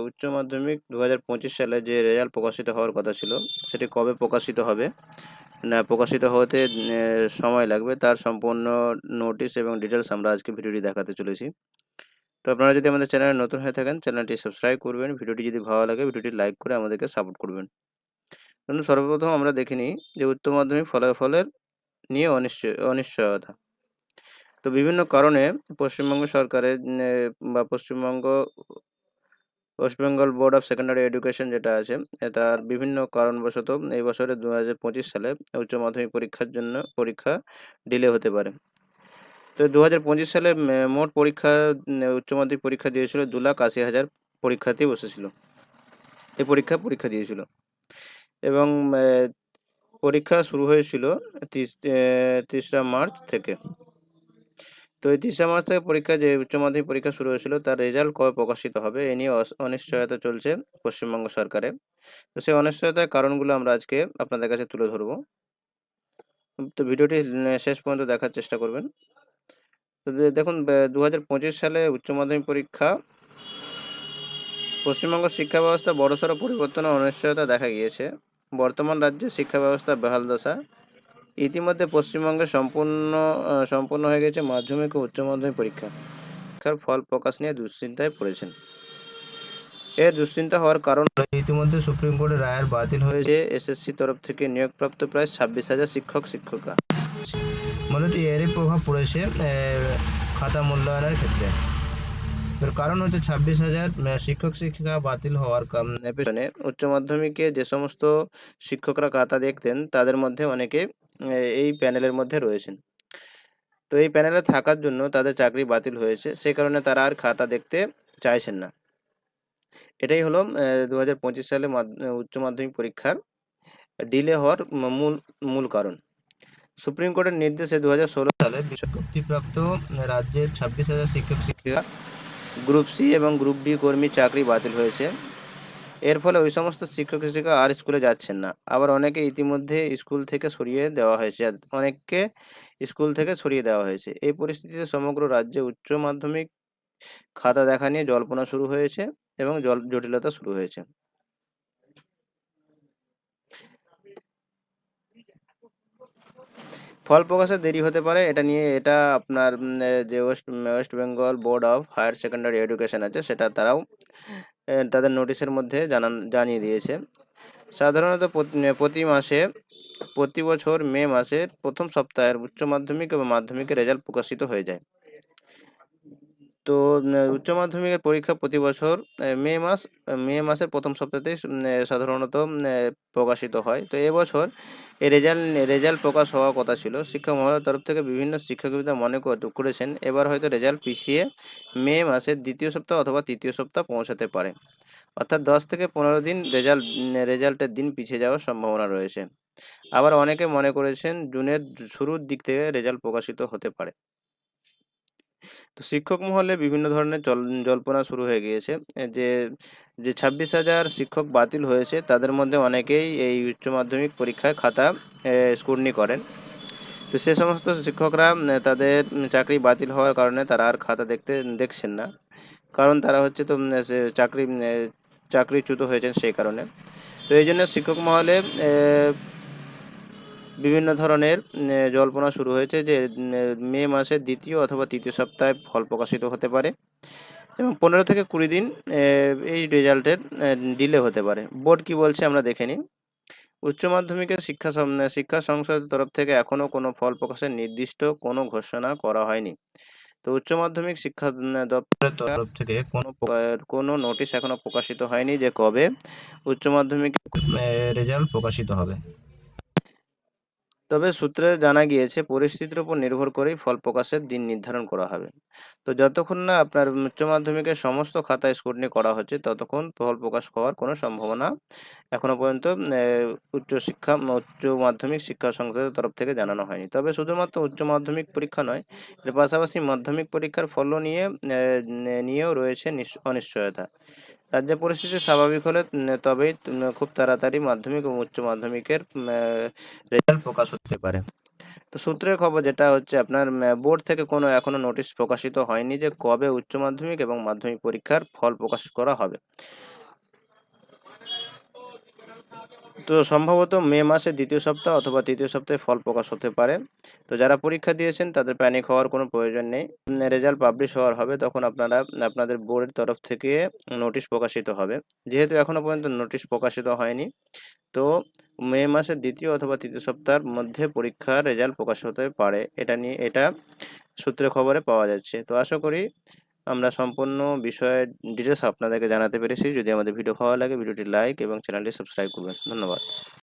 উচ্চ মাধ্যমিক 2025 সালে যে রেজাল্ট প্রকাশিত হওয়ার কথা ছিল, সেটি কবে প্রকাশিত হবে না প্রকাশিত হতে সময় লাগবে, তার সম্পূর্ণ নোটিশ এবং ডিটেলস আমরা আজকে ভিডিওটি দেখাতে চলেছি। তো আপনারা যদি আমাদের চ্যানেলে নতুন হয়ে থাকেন, চ্যানেলটি সাবস্ক্রাইব করবেন। ভিডিওটি যদি ভালো লাগে, ভিডিওটি লাইক করে আমাদেরকে সাপোর্ট করবেন। ধরুন, সর্বপ্রথম আমরা দেখে নিই যে উচ্চ মাধ্যমিক ফলাফলের নিয়ে অনিশ্চয়তা। তো বিভিন্ন কারণে পশ্চিমবঙ্গ সরকারের বা West Bengal board of secondary education যেটা আছে, তার বিভিন্ন কারণবশত এই বছরে 2025 সালে উচ্চ মাধ্যমিক পরীক্ষা ডিলে হতে পারে। তো 2025 সালে মোট উচ্চ মাধ্যমিক পরীক্ষা দিয়েছিল 2,80,000 পরীক্ষার্থী বসেছিল। এই পরীক্ষা দিয়েছিল এবং পরীক্ষা শুরু হয়েছিল 3রা মার্চ থেকে। তো এই 3রা মার্চ থেকে যে উচ্চ মাধ্যমিক পরীক্ষা শুরু হয়েছিল, তার রেজাল্ট কবে প্রকাশিত হবে এ নিয়ে অনিশ্চয়তা চলছে পশ্চিমবঙ্গ সরকারের। তো সেই অনিশ্চয়তার কারণগুলো আমরা আজকে আপনাদের কাছে তুলে ধরবো। তো ভিডিওটি শেষ পর্যন্ত দেখার চেষ্টা করবেন। তো দেখুন, 2025 সালে উচ্চ মাধ্যমিক পরীক্ষা পশ্চিমবঙ্গ শিক্ষা ব্যবস্থা বড়সড় পরিবর্তন ও অনিশ্চয়তা দেখা গিয়েছে। বর্তমান রাজ্যে শিক্ষা ব্যবস্থা বেহাল দশা। ইতিমধ্যে পশ্চিমবঙ্গে সম্পূর্ণ হয়ে গেছে মাধ্যমিক ও উচ্চ মাধ্যমিক পরীক্ষার ফল প্রকাশ নিয়ে দুশ্চিন্তায় পড়েছেন। এর দুশ্চিন্তা হওয়ার কারণ ইতিমধ্যে সুপ্রিম কোর্টের রায়ের বাতিল হয়েছে এসএসসি তরফ থেকে নিয়োগপ্রাপ্ত প্রায় 26,000 শিক্ষিকা। মূলত এরই প্রভাব পড়েছে খাতা মূল্যায়নের ক্ষেত্রে। এর কারণ হচ্ছে 26,000 শিক্ষিকা বাতিল হওয়ার পেছনে উচ্চ মাধ্যমিকে যে সমস্ত শিক্ষকরা খাতা দেখতেন, তাদের মধ্যে অনেকে এই প্যানেলের মধ্যে রয়েছেন। তো এই প্যানেলে থাকার জন্য তাদের চাকরি বাতিল হয়েছে, সেই কারণে তারা আর খাতা দেখতে চাইছেন না। এটাই হলো 2025 সালে উচ্চ মাধ্যমিক পরীক্ষার ডিলে হওয়ার মূল কারণ। সুপ্রিম কোর্টের নির্দেশে 2016 সালে বিজ্ঞপ্তিপ্রাপ্ত রাজ্যের 26,000 শিক্ষিকা গ্রুপ সি এবং গ্রুপ ডি কর্মী চাকরি বাতিল হয়েছে। এর ফলে ওই সমস্ত শিক্ষিকা আর স্কুলে যাচ্ছেন না। আবার অনেকে ইতিমধ্যে স্কুল থেকে সরিয়ে দেওয়া হয়েছে। এই পরিস্থিতিতে সমগ্র রাজ্যে উচ্চ মাধ্যমিক খাতা দেখা নিয়ে জল্পনা শুরু হয়েছে এবং জটিলতা শুরু হয়েছে। ফল প্রকাশে দেরি হতে পারে, এটা আপনার যে West Bengal board of higher secondary education আছে, সেটা তারাও তাদের নোটিশের মধ্যে জানিয়ে দিয়েছে। সাধারণত প্রতি বছর মে মাসের প্রথম সপ্তাহের উচ্চ মাধ্যমিক এবং মাধ্যমিকের রেজাল্ট প্রকাশিত হয়ে যায়। তো উচ্চ মাধ্যমিকের পরীক্ষা প্রতি বছর মে মাসের প্রথম সপ্তাহতেই সাধারণত প্রকাশিত হয়। তো এবছর এই রেজাল্ট প্রকাশ হওয়ার কথা ছিল। শিক্ষা মহলের তরফ থেকে বিভিন্ন শিক্ষকবিদরা মনে করেছেন এবার হয়তো রেজাল্ট পিছিয়ে মে মাসের দ্বিতীয় সপ্তাহ অথবা তৃতীয় সপ্তাহ পৌঁছাতে পারে। অর্থাৎ 10 থেকে 15 দিন রেজাল্টের দিন পিছিয়ে যাওয়ার সম্ভাবনা রয়েছে। আবার অনেকে মনে করেছেন জুনের শুরুর দিক থেকে রেজাল্ট প্রকাশিত হতে পারে। তো শিক্ষক মহলে বিভিন্ন ধরনের জল্পনা শুরু হয়ে গিয়েছে। যে 26,000 শিক্ষক বাতিল হয়েছে, তাদের মধ্যে অনেকেই এই উচ্চ মাধ্যমিক পরীক্ষায় খাতা স্ক্রুটনি করেন। তো সে সমস্ত শিক্ষকরা তাদের চাকরি বাতিল হওয়ার কারণে তারা আর খাতা দেখছেন না। কারণ তারা হচ্ছে তো সে চাকরিচ্যুত হয়েছেন সেই কারণে। তো এই জন্য শিক্ষক মহলে বিভিন্ন ধরনের জল্পনা শুরু হয়েছে যে মে মাসের দ্বিতীয় অথবা তৃতীয় সপ্তাহে ফল প্রকাশিত হতে পারে এবং 15 থেকে 20 দিন এই রেজাল্টের ডিলে হতে পারে। বোর্ড কি বলছে আমরা দেখে নিই। উচ্চ মাধ্যমিকের শিক্ষা সংসদের তরফ থেকে এখনো কোনো ফল প্রকাশের নির্দিষ্ট কোনো ঘোষণা করা হয়নি। তো উচ্চ মাধ্যমিক শিক্ষা দপ্তরের তরফ থেকে কোনো নোটিশ এখনো প্রকাশিত হয়নি যে কবে উচ্চ মাধ্যমিক রেজাল্ট প্রকাশিত হবে। তবে সূত্রে জানা গিয়েছে পরিস্থিতির উপর নির্ভর করেই ফল প্রকাশের দিন নির্ধারণ করা হবে। তো যতক্ষণ না আপনার উচ্চ মাধ্যমিকের সমস্ত খাতা স্ক্রুটনি করা হচ্ছে, ততক্ষণ ফল প্রকাশ হওয়ার কোনো সম্ভাবনা এখনো পর্যন্ত উচ্চ মাধ্যমিক শিক্ষা সংসদের তরফ থেকে জানানো হয়নি। তবে শুধুমাত্র উচ্চ মাধ্যমিক পরীক্ষা নয়, এর পাশাপাশি মাধ্যমিক পরীক্ষার ফলও নিয়েও রয়েছে অনিশ্চয়তা। রাজ্যের পরিস্থিতি স্বাভাবিক হলে তবেই খুব তাড়াতাড়ি মাধ্যমিক ও উচ্চ মাধ্যমিকের রেজাল্ট প্রকাশ হতে পারে। তো সূত্রের খবর যেটা হচ্ছে আপনার বোর্ড থেকে কোনো এখনো নোটিশ প্রকাশিত হয়নি যে কবে উচ্চ মাধ্যমিক এবং মাধ্যমিক পরীক্ষার ফল প্রকাশ করা হবে। তো সম্ভবত মে মাসের ২য় সপ্তাহ অথবা ৩য় সপ্তাহে ফল প্রকাশ হতে পারে। তো যারা পরীক্ষা দিয়েছেন তাদের প্যানিক হওয়ার কোনো প্রয়োজন নেই। রেজাল্ট পাবলিশ হওয়ার হবে তখন আপনাদের বোর্ডের তরফ থেকে নোটিশ প্রকাশিত হবে। যেহেতু এখনো পর্যন্ত নোটিশ প্রকাশিত হয়নি, তো মে মাসের ২য় অথবা ৩য় সপ্তাহের মধ্যে পরীক্ষার রেজাল্ট প্রকাশ হতে পারে। এটা সূত্রে খবরে পাওয়া যাচ্ছে। তো আশা করি আমরা সম্পূর্ণ বিষয়ের ডিটেলস আপনাদেরকে জানাতে পেরেছি। যদি আমাদের ভিডিও ভালো লাগে ভিডিওটি লাইক এবং চ্যানেলটি সাবস্ক্রাইব করবেন। ধন্যবাদ।